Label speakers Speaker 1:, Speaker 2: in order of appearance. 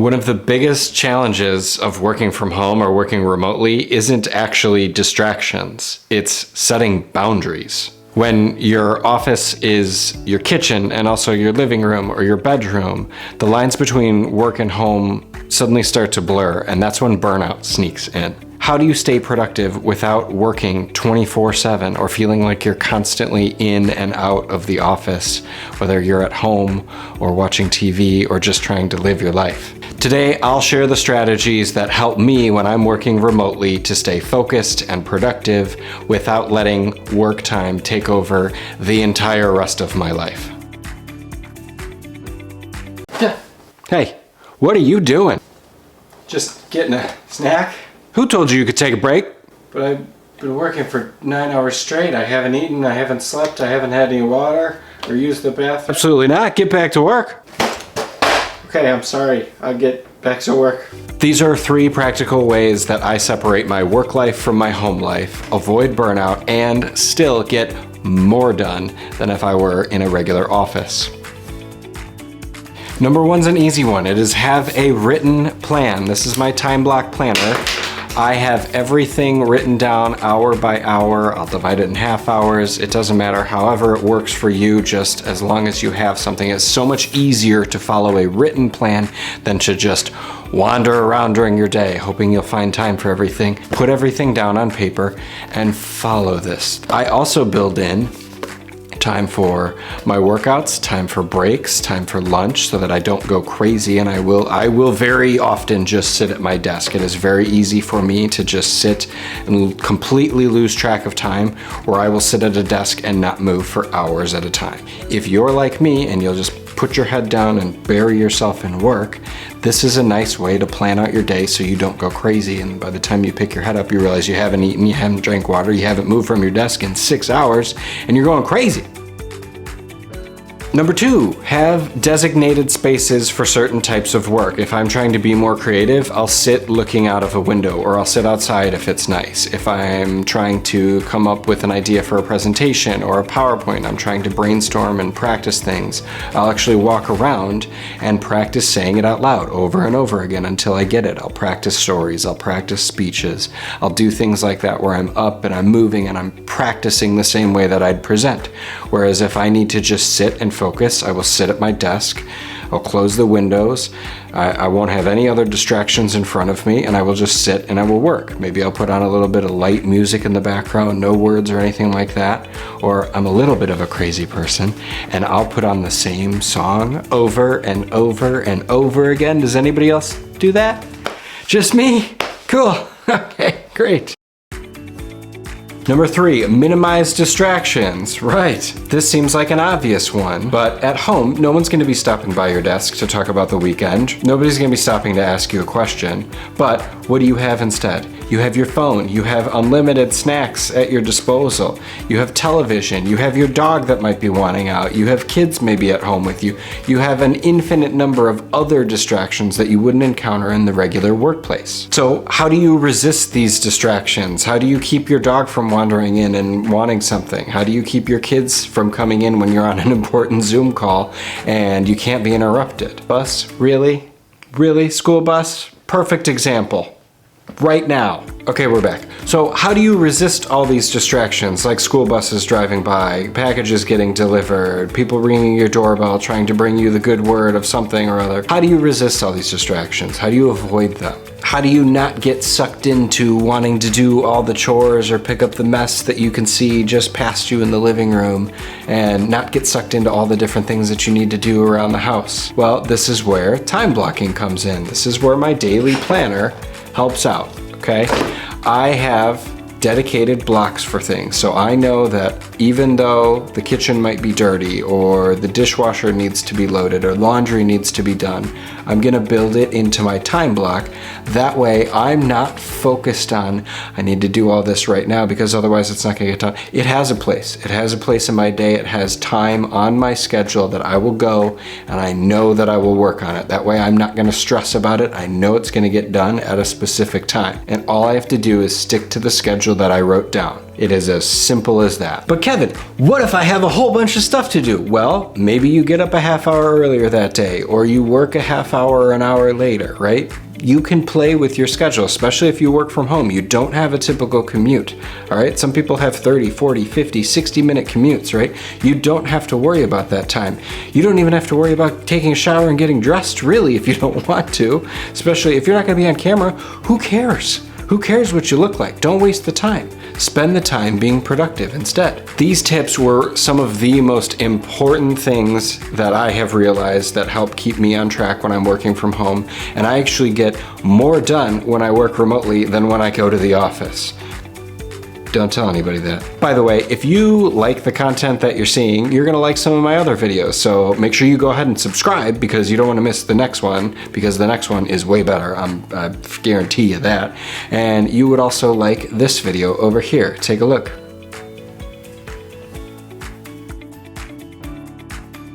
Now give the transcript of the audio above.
Speaker 1: One of the biggest challenges of working from home or working remotely isn't actually distractions, it's setting boundaries. When your office is your kitchen and also your living room or your bedroom, the lines between work and home suddenly start to blur, and that's when burnout sneaks in. How do you stay productive without working 24/7 or feeling like you're constantly in and out of the office, whether you're at home or watching TV or just trying to live your life? Today, I'll share the strategies that help me when I'm working remotely to stay focused and productive without letting work time take over the entire rest of my life. Hey, what are you doing? Just getting a snack? Who told you could take a break? But I've been working for 9 hours straight. I haven't eaten, I haven't slept, I haven't had any water or used the bathroom. Absolutely not. Get back to work. Okay, I'm sorry. I'll get back to work. These are 3 practical ways that I separate my work life from my home life, avoid burnout, and still get more done than if I were in a regular office. Number 1's an easy one. It is have a written plan. This is my time block planner. I have everything written down hour by hour. I'll divide it in half hours. It doesn't matter, however it works for you, just as long as you have something. It's so much easier to follow a written plan than to just wander around during your day, hoping you'll find time for everything. Put everything down on paper and follow this. I also build in time for my workouts, time for breaks, time for lunch, so that I don't go crazy, and I will very often just sit at my desk. It is very easy for me to just sit and completely lose track of time, or I will sit at a desk and not move for hours at a time. If you're like me and you'll just put your head down and bury yourself in work, this is a nice way to plan out your day so you don't go crazy, and by the time you pick your head up, you realize you haven't eaten, you haven't drank water, you haven't moved from your desk in 6 hours, and you're going crazy. Number 2, have designated spaces for certain types of work. If I'm trying to be more creative, I'll sit looking out of a window, or I'll sit outside if it's nice. If I'm trying to come up with an idea for a presentation or a PowerPoint, I'm trying to brainstorm and practice things, I'll actually walk around and practice saying it out loud over and over again until I get it. I'll practice stories, I'll practice speeches, I'll do things like that where I'm up and I'm moving and I'm practicing the same way that I'd present. Whereas if I need to just sit and focus, I will sit at my desk, I'll close the windows, I won't have any other distractions in front of me, and I will just sit and I will work. Maybe I'll put on a little bit of light music in the background, no words or anything like that, or I'm a little bit of a crazy person, and I'll put on the same song over and over and over again. Does anybody else do that? Just me? Cool. Okay, great. Number 3, minimize distractions. Right, this seems like an obvious one, but at home, no one's gonna be stopping by your desk to talk about the weekend. Nobody's gonna be stopping to ask you a question, but what do you have instead? You have your phone, you have unlimited snacks at your disposal, you have television, you have your dog that might be wanting out, you have kids maybe at home with you, you have an infinite number of other distractions that you wouldn't encounter in the regular workplace. So how do you resist these distractions? How do you keep your dog from wandering in and wanting something? How do you keep your kids from coming in when you're on an important Zoom call and you can't be interrupted? Bus? Really? Really? School bus? Perfect example. Right now. Okay, we're back. So how do you resist all these distractions, like school buses driving by, packages getting delivered, people ringing your doorbell trying to bring you the good word of something or other? How do you resist all these distractions? How do you avoid them? How do you not get sucked into wanting to do all the chores or pick up the mess that you can see just past you in the living room and not get sucked into all the different things that you need to do around the house? Well, this is where time blocking comes in. This is where my daily planner helps out, okay? I have dedicated blocks for things. So I know that even though the kitchen might be dirty or the dishwasher needs to be loaded or laundry needs to be done, I'm gonna build it into my time block. That way I'm not focused on, I need to do all this right now, because otherwise it's not gonna get done. It has a place. It has a place in my day. It has time on my schedule that I will go and I know that I will work on it. That way I'm not gonna stress about it. I know it's gonna get done at a specific time. And all I have to do is stick to the schedule that I wrote down. It is as simple as that. But Kevin, what if I have a whole bunch of stuff to do? Well, maybe you get up a half hour earlier that day, or you work a half hour or an hour later, right? You can play with your schedule, especially if you work from home. You don't have a typical commute, all right? Some people have 30, 40, 50, 60-minute commutes, right? You don't have to worry about that time. You don't even have to worry about taking a shower and getting dressed, really, if you don't want to, especially if you're not gonna be on camera. Who cares? Who cares what you look like? Don't waste the time. Spend the time being productive instead. These tips were some of the most important things that I have realized that help keep me on track when I'm working from home, and I actually get more done when I work remotely than when I go to the office. Don't tell anybody that. By the way, if you like the content that you're seeing, you're gonna like some of my other videos, so make sure you go ahead and subscribe because you don't wanna miss the next one, because the next one is way better, I guarantee you that. And you would also like this video over here. Take a look.